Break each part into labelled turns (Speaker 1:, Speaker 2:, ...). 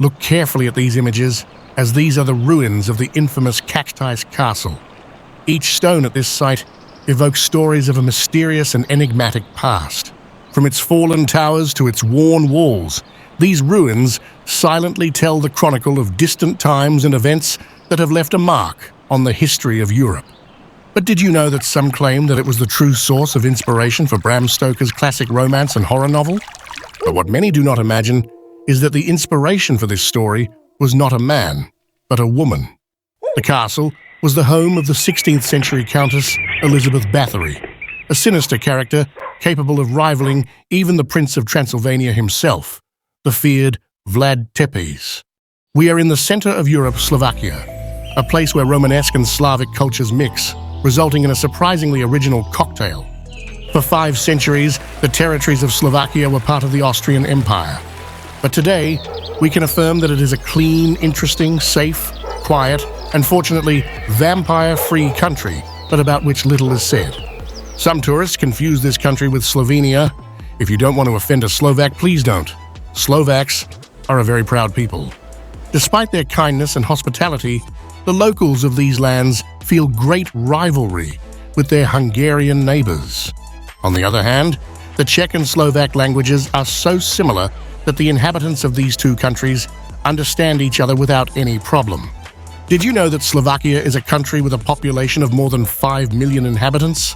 Speaker 1: Look carefully at these images, as these are the ruins of the infamous Cacti Castle. Each stone at this site evokes stories of a mysterious and enigmatic past. From its fallen towers to its worn walls, these ruins silently tell the chronicle of distant times and events that have left a mark on the history of Europe. But did you know that some claim that it was the true source of inspiration for Bram Stoker's classic romance and horror novel? But what many do not imagine is that the inspiration for this story was not a man, but a woman. The castle was the home of the 16th century Countess Elizabeth Bathory, a sinister character capable of rivaling even the Prince of Transylvania himself, the feared Vlad Tepes. We are in the center of Europe, Slovakia, a place where Romanesque and Slavic cultures mix, resulting in a surprisingly original cocktail. For 5 centuries, the territories of Slovakia were part of the Austrian Empire. But today, we can affirm that it is a clean, interesting, safe, quiet, and fortunately, vampire-free country, but about which little is said. Some tourists confuse this country with Slovenia. If you don't want to offend a Slovak, please don't. Slovaks are a very proud people. Despite their kindness and hospitality, the locals of these lands feel great rivalry with their Hungarian neighbors. On the other hand, the Czech and Slovak languages are so similar that the inhabitants of these two countries understand each other without any problem. Did you know that Slovakia is a country with a population of more than 5 million inhabitants?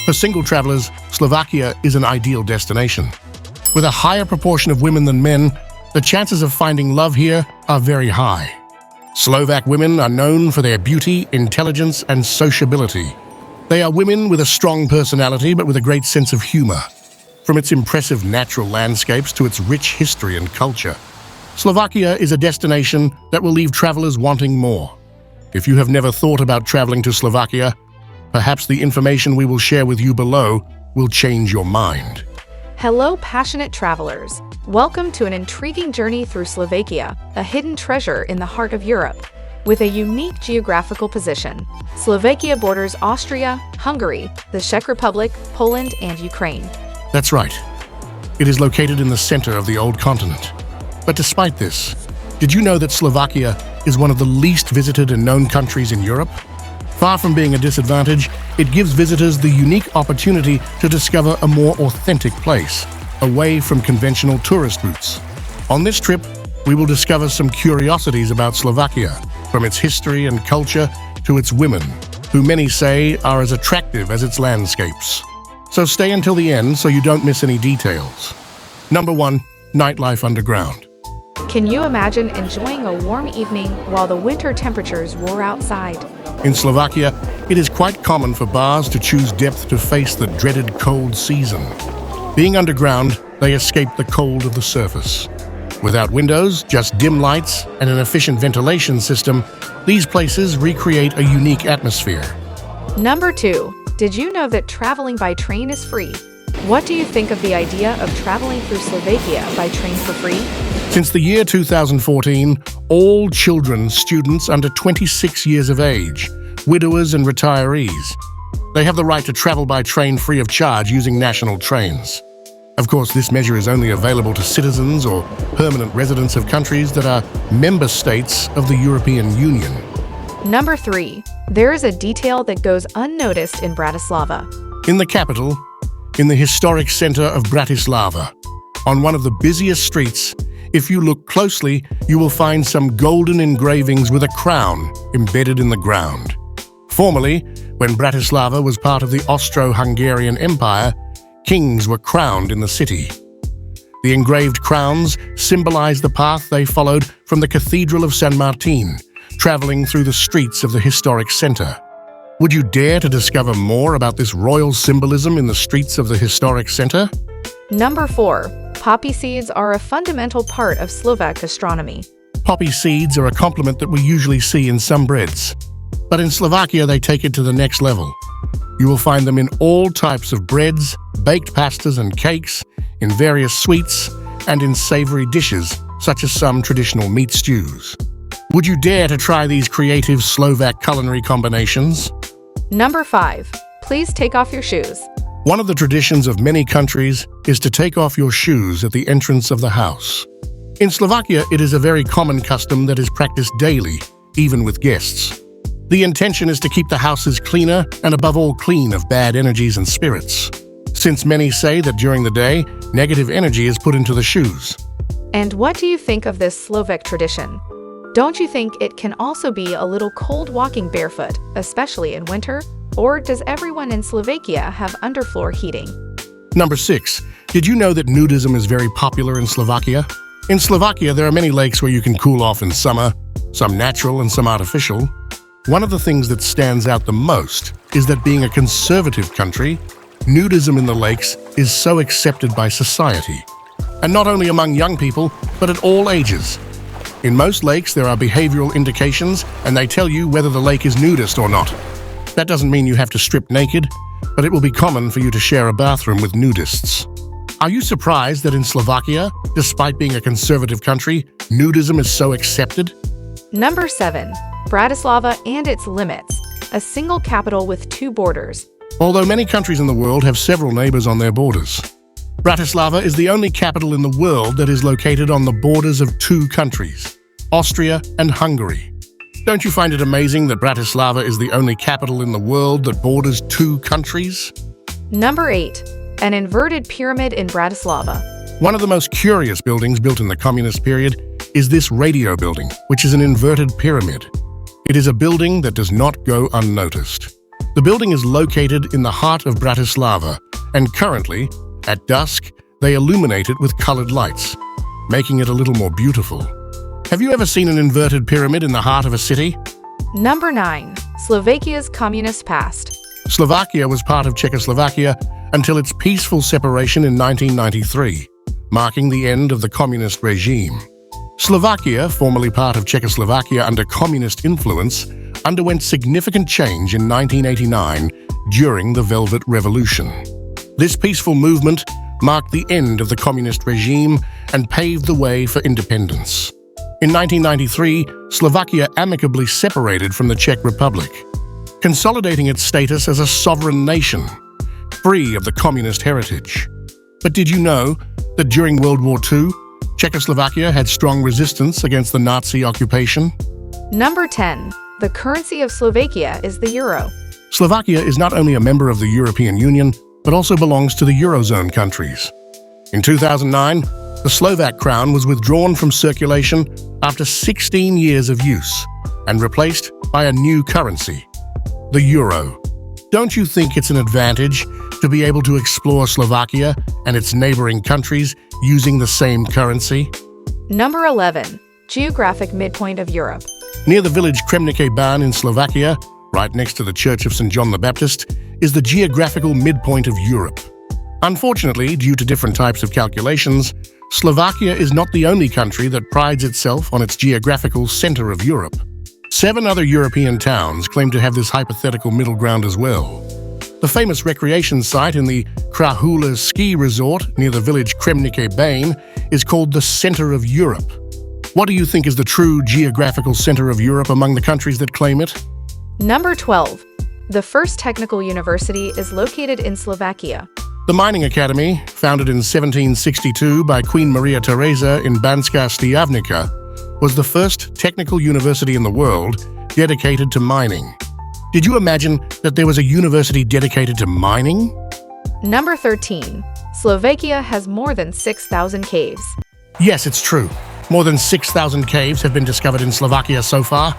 Speaker 1: For single travelers, Slovakia is an ideal destination. With a higher proportion of women than men, the chances of finding love here are very high. Slovak women are known for their beauty, intelligence, and sociability. They are women with a strong personality but with a great sense of humor. From its impressive natural landscapes to its rich history and culture, Slovakia is a destination that will leave travelers wanting more. If you have never thought about traveling to Slovakia, perhaps the information we will share with you below will change your mind.
Speaker 2: Hello, passionate travelers. Welcome to an intriguing journey through Slovakia, a hidden treasure in the heart of Europe. With a unique geographical position, Slovakia borders Austria, Hungary, the Czech Republic, Poland, and Ukraine.
Speaker 1: That's right. It is located in the center of the old continent. But despite this, did you know that Slovakia is one of the least visited and known countries in Europe? Far from being a disadvantage, it gives visitors the unique opportunity to discover a more authentic place, away from conventional tourist routes. On this trip, we will discover some curiosities about Slovakia, from its history and culture to its women, who many say are as attractive as its landscapes. So stay until the end so you don't miss any details. Number 1, nightlife underground.
Speaker 2: Can you imagine enjoying a warm evening while the winter temperatures roar outside?
Speaker 1: In Slovakia, it is quite common for bars to choose depth to face the dreaded cold season. Being underground, they escape the cold of the surface. Without windows, just dim lights, and an efficient ventilation system, these places recreate a unique atmosphere.
Speaker 2: Number 2. Did you know that traveling by train is free? What do you think of the idea of traveling through Slovakia by train for free?
Speaker 1: Since the year 2014, all children, students under 26 years of age, widowers and retirees, they have the right to travel by train free of charge using national trains. Of course, this measure is only available to citizens or permanent residents of countries that are member states of the European Union.
Speaker 2: Number 3. There is a detail that goes unnoticed in Bratislava.
Speaker 1: In the capital, in the historic center of Bratislava, on one of the busiest streets, if you look closely, you will find some golden engravings with a crown embedded in the ground. Formerly, when Bratislava was part of the Austro-Hungarian Empire, kings were crowned in the city. The engraved crowns symbolize the path they followed from the Cathedral of San Martin, traveling through the streets of the historic center. Would you dare to discover more about this royal symbolism in the streets of the historic center?
Speaker 2: Number 4. Poppy seeds are a fundamental part of Slovak gastronomy.
Speaker 1: Poppy seeds are a compliment that we usually see in some breads. But in Slovakia, they take it to the next level. You will find them in all types of breads, baked pastas and cakes, in various sweets, and in savory dishes, such as some traditional meat stews. Would you dare to try these creative Slovak culinary combinations?
Speaker 2: Number 5. Please take off your shoes.
Speaker 1: One of the traditions of many countries is to take off your shoes at the entrance of the house. In Slovakia, it is a very common custom that is practiced daily, even with guests. The intention is to keep the houses cleaner and above all clean of bad energies and spirits, since many say that during the day, negative energy is put into the shoes.
Speaker 2: And what do you think of this Slovak tradition? Don't you think it can also be a little cold walking barefoot, especially in winter? Or does everyone in Slovakia have underfloor heating?
Speaker 1: Number 6. Did you know that nudism is very popular in Slovakia? In Slovakia, there are many lakes where you can cool off in summer, some natural and some artificial. One of the things that stands out the most is that being a conservative country, nudism in the lakes is so accepted by society. And not only among young people, but at all ages. In most lakes, there are behavioral indications, and they tell you whether the lake is nudist or not. That doesn't mean you have to strip naked, but it will be common for you to share a bathroom with nudists. Are you surprised that in Slovakia, despite being a conservative country, nudism is so accepted?
Speaker 2: Number 7. Bratislava and its limits, a single capital with 2 borders.
Speaker 1: Although many countries in the world have several neighbors on their borders, Bratislava is the only capital in the world that is located on the borders of 2 countries, Austria and Hungary. Don't you find it amazing that Bratislava is the only capital in the world that borders 2 countries?
Speaker 2: Number 8. An inverted pyramid in Bratislava.
Speaker 1: One of the most curious buildings built in the communist period is this radio building, which is an inverted pyramid. It is a building that does not go unnoticed. The building is located in the heart of Bratislava, and currently, at dusk, they illuminate it with colored lights, making it a little more beautiful. Have you ever seen an inverted pyramid in the heart of a city?
Speaker 2: Number 9. Slovakia's communist past.
Speaker 1: Slovakia was part of Czechoslovakia until its peaceful separation in 1993, marking the end of the communist regime. Slovakia, formerly part of Czechoslovakia under communist influence, underwent significant change in 1989 during the Velvet Revolution. This peaceful movement marked the end of the communist regime and paved the way for independence. In 1993, Slovakia amicably separated from the Czech Republic, consolidating its status as a sovereign nation, free of the communist heritage. But did you know that during World War II, Czechoslovakia had strong resistance against the Nazi occupation?
Speaker 2: Number 10. The currency of Slovakia is the euro.
Speaker 1: Slovakia is not only a member of the European Union, but also belongs to the Eurozone countries. In 2009, the Slovak crown was withdrawn from circulation after 16 years of use and replaced by a new currency, the euro. Don't you think it's an advantage to be able to explore Slovakia and its neighboring countries using the same currency?
Speaker 2: Number 11. Geographic midpoint of Europe.
Speaker 1: Near the village Kremnice Ban in Slovakia, right next to the Church of St. John the Baptist, is the geographical midpoint of Europe. Unfortunately, due to different types of calculations, Slovakia is not the only country that prides itself on its geographical center of Europe. 7 other European towns claim to have this hypothetical middle ground as well. The famous recreation site in the Krahula ski resort near the village Kremnice Ban is called the Center of Europe. What do you think is the true geographical center of Europe among the countries that claim it?
Speaker 2: Number 12. The first technical university is located in Slovakia.
Speaker 1: The Mining Academy, founded in 1762 by Queen Maria Theresa in Banská Štiavnica, was the first technical university in the world dedicated to mining. Did you imagine that there was a university dedicated to mining?
Speaker 2: Number 13. Slovakia has more than 6,000 caves.
Speaker 1: Yes, it's true. More than 6,000 caves have been discovered in Slovakia so far.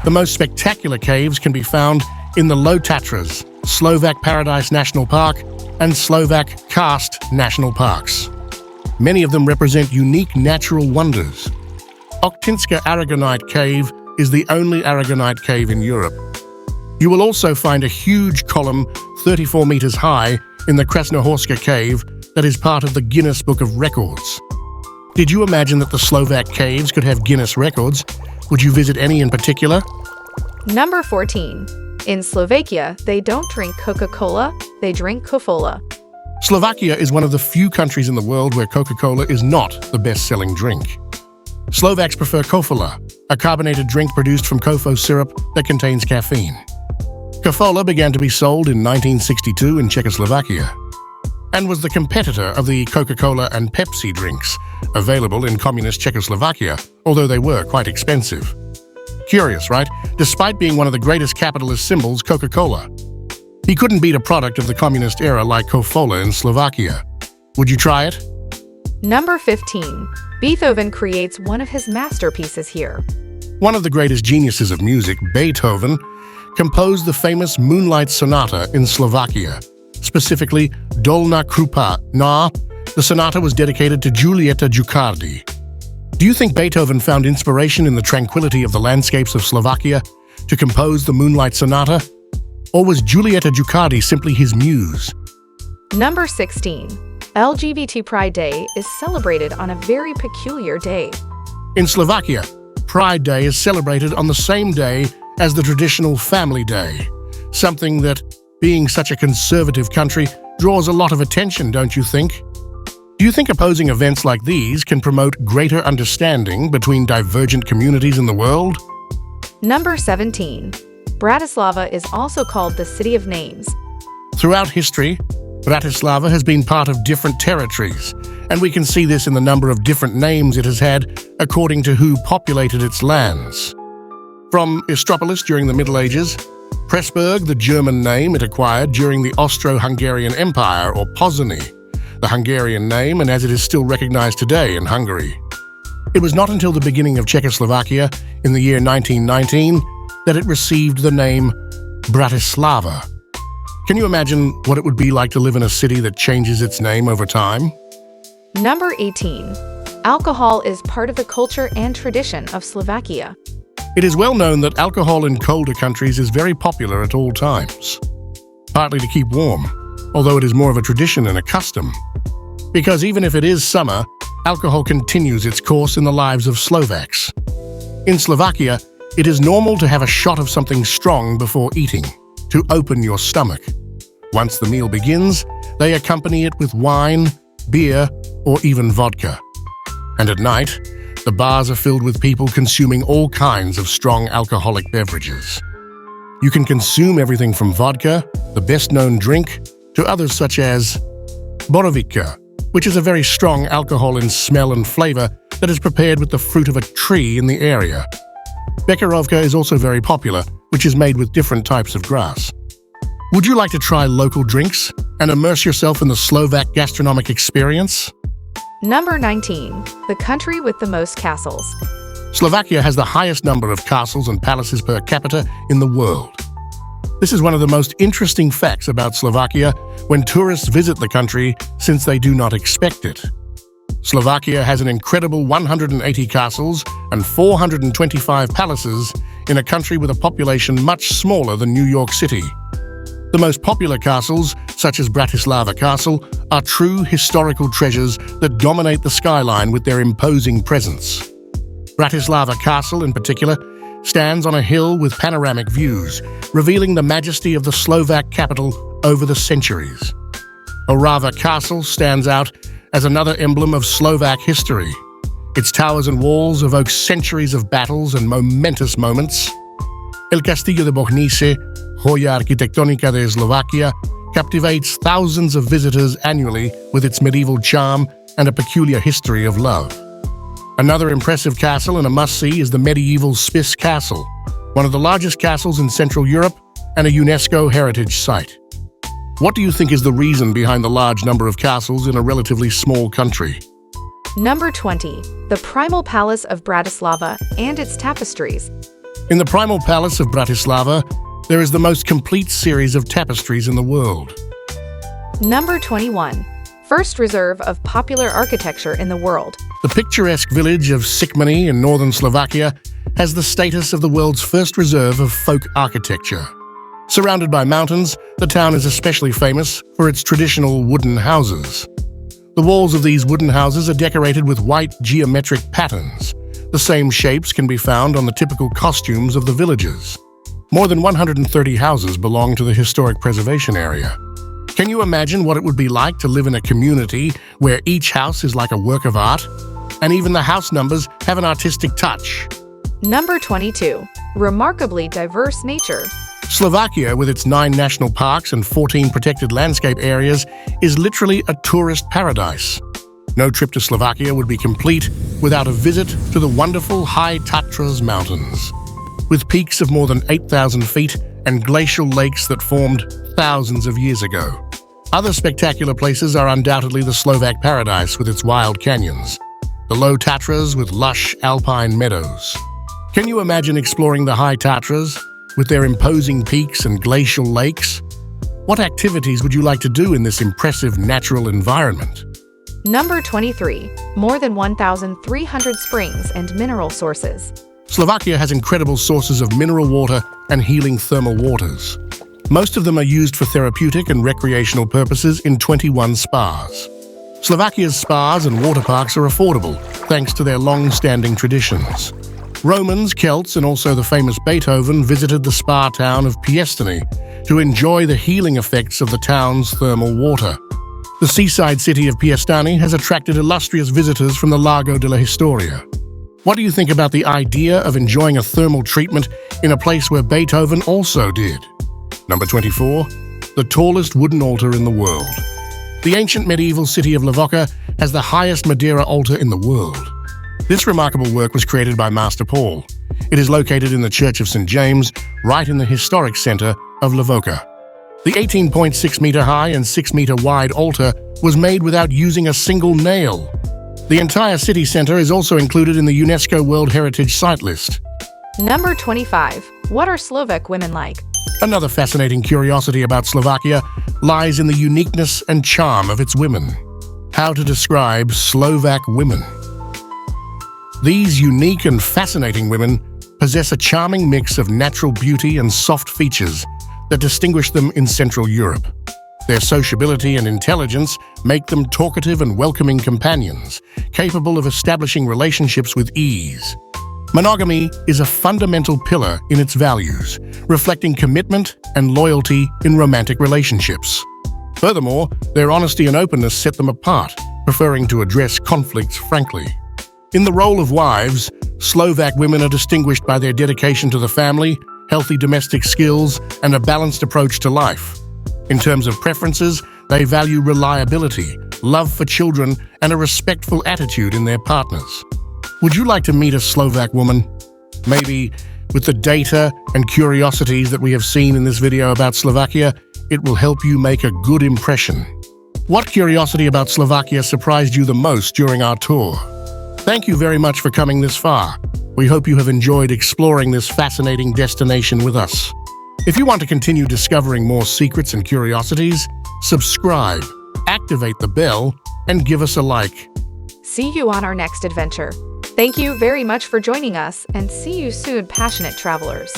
Speaker 1: The most spectacular caves can be found in the High Tatras, Slovak Paradise National Park, and Slovak Karst National Parks. Many of them represent unique natural wonders. Oktinska Aragonite Cave is the only aragonite cave in Europe. You will also find a huge column 34 meters high in the Krasnohorska Cave that is part of the Guinness Book of Records. Did you imagine that the Slovak caves could have Guinness records? Would you visit any in particular?
Speaker 2: Number 14. In Slovakia, they don't drink Coca-Cola, they drink Kofola.
Speaker 1: Slovakia is one of the few countries in the world where Coca-Cola is not the best-selling drink. Slovaks prefer Kofola, a carbonated drink produced from kofo syrup that contains caffeine. Kofola began to be sold in 1962 in Czechoslovakia and was the competitor of the Coca-Cola and Pepsi drinks, available in communist Czechoslovakia, although they were quite expensive. Curious, right? Despite being one of the greatest capitalist symbols, Coca-Cola. He couldn't beat a product of the communist era like Kofola in Slovakia. Would you try it?
Speaker 2: Number 15. Beethoven creates one of his masterpieces here.
Speaker 1: One of the greatest geniuses of music, Beethoven, composed the famous Moonlight Sonata in Slovakia, specifically Dolna Krupa na. The sonata was dedicated to Giulietta Giucardi. Do you think Beethoven found inspiration in the tranquility of the landscapes of Slovakia to compose the Moonlight Sonata? Or was Giulietta Giucardi simply his muse?
Speaker 2: Number 16. LGBT Pride Day is celebrated on a very peculiar day.
Speaker 1: In Slovakia, Pride Day is celebrated on the same day as the traditional Family Day, something that, being such a conservative country, draws a lot of attention, don't you think? Do you think opposing events like these can promote greater understanding between divergent communities in the world?
Speaker 2: Number 17. Bratislava is also called the City of Names.
Speaker 1: Throughout history, Bratislava has been part of different territories, and we can see this in the number of different names it has had according to who populated its lands. From Istropolis during the Middle Ages, Pressburg, the German name it acquired during the Austro-Hungarian Empire, or Pozsony, the Hungarian name, and as it is still recognized today in Hungary. It was not until the beginning of Czechoslovakia, in the year 1919, that it received the name Bratislava. Can you imagine what it would be like to live in a city that changes its name over time?
Speaker 2: Number 18. Alcohol is part of the culture and tradition of Slovakia.
Speaker 1: It is well known that alcohol in colder countries is very popular at all times, partly to keep warm, although it is more of a tradition than a custom. Because even if it is summer, alcohol continues its course in the lives of Slovaks. In Slovakia, it is normal to have a shot of something strong before eating, to open your stomach. Once the meal begins, they accompany it with wine, beer, or even vodka. And at night, the bars are filled with people consuming all kinds of strong alcoholic beverages. You can consume everything from vodka, the best-known drink, to others such as borovica, which is a very strong alcohol in smell and flavor that is prepared with the fruit of a tree in the area. Bekarovka is also very popular, which is made with different types of grass. Would you like to try local drinks and immerse yourself in the Slovak gastronomic experience?
Speaker 2: Number 19. The country with the most castles.
Speaker 1: Slovakia has the highest number of castles and palaces per capita in the world. This is one of the most interesting facts about Slovakia when tourists visit the country, since they do not expect it. Slovakia has an incredible 180 castles and 425 palaces in a country with a population much smaller than New York City. The most popular castles, such as Bratislava Castle, are true historical treasures that dominate the skyline with their imposing presence. Bratislava Castle, in particular, stands on a hill with panoramic views, revealing the majesty of the Slovak capital over the centuries. Orava Castle stands out as another emblem of Slovak history. Its towers and walls evoke centuries of battles and momentous moments. El Castillo de Bohnice, Joya Arquitectónica de Slovakia, captivates thousands of visitors annually with its medieval charm and a peculiar history of love. Another impressive castle and a must-see is the medieval Spiš Castle, one of the largest castles in Central Europe and a UNESCO heritage site. What do you think is the reason behind the large number of castles in a relatively small country?
Speaker 2: Number 20. The Primal Palace of Bratislava and its tapestries.
Speaker 1: In the Primal Palace of Bratislava, there is the most complete series of tapestries in the world.
Speaker 2: Number 21. First reserve of popular architecture in the world.
Speaker 1: The picturesque village of Sikmany in northern Slovakia has the status of the world's first reserve of folk architecture. Surrounded by mountains, the town is especially famous for its traditional wooden houses. The walls of these wooden houses are decorated with white geometric patterns. The same shapes can be found on the typical costumes of the villagers. More than 130 houses belong to the historic preservation area. Can you imagine what it would be like to live in a community where each house is like a work of art? And even the house numbers have an artistic touch.
Speaker 2: Number 22. Remarkably diverse nature.
Speaker 1: Slovakia, with its 9 national parks and 14 protected landscape areas, is literally a tourist paradise. No trip to Slovakia would be complete without a visit to the wonderful High Tatras mountains. With peaks of more than 8,000 feet and glacial lakes that formed thousands of years ago. Other spectacular places are undoubtedly the Slovak paradise with its wild canyons, the Low Tatras with lush alpine meadows. Can you imagine exploring the High Tatras with their imposing peaks and glacial lakes? What activities would you like to do in this impressive natural environment?
Speaker 2: Number 23. More than 1,300 springs and mineral sources.
Speaker 1: Slovakia has incredible sources of mineral water and healing thermal waters. Most of them are used for therapeutic and recreational purposes in 21 spas. Slovakia's spas and water parks are affordable, thanks to their long-standing traditions. Romans, Celts, and also the famous Beethoven visited the spa town of Piestany to enjoy the healing effects of the town's thermal water. The seaside city of Piestany has attracted illustrious visitors from the Lago de la Historia. What do you think about the idea of enjoying a thermal treatment in a place where Beethoven also did? Number 24. The tallest wooden altar in the world. The ancient medieval city of Lavoca has the highest Madeira altar in the world. This remarkable work was created by Master Paul. It is located in the Church of St. James, right in the historic center of Lavoca. The 18.6-meter high and 6-meter wide altar was made without using a single nail. The entire city center is also included in the UNESCO World Heritage Site list.
Speaker 2: Number 25. What are Slovak women like?
Speaker 1: Another fascinating curiosity about Slovakia lies in the uniqueness and charm of its women. How to describe Slovak women? These unique and fascinating women possess a charming mix of natural beauty and soft features that distinguish them in Central Europe. Their sociability and intelligence make them talkative and welcoming companions, capable of establishing relationships with ease. Monogamy is a fundamental pillar in its values, reflecting commitment and loyalty in romantic relationships. Furthermore, their honesty and openness set them apart, preferring to address conflicts frankly. In the role of wives, Slovak women are distinguished by their dedication to the family, healthy domestic skills, and a balanced approach to life. In terms of preferences, they value reliability, love for children, and a respectful attitude in their partners. Would you like to meet a Slovak woman? Maybe with the data and curiosities that we have seen in this video about Slovakia, it will help you make a good impression. What curiosity about Slovakia surprised you the most during our tour? Thank you very much for coming this far. We hope you have enjoyed exploring this fascinating destination with us. If you want to continue discovering more secrets and curiosities, subscribe, activate the bell, and give us a like.
Speaker 2: See you on our next adventure. Thank you very much for joining us, and see you soon, passionate travelers.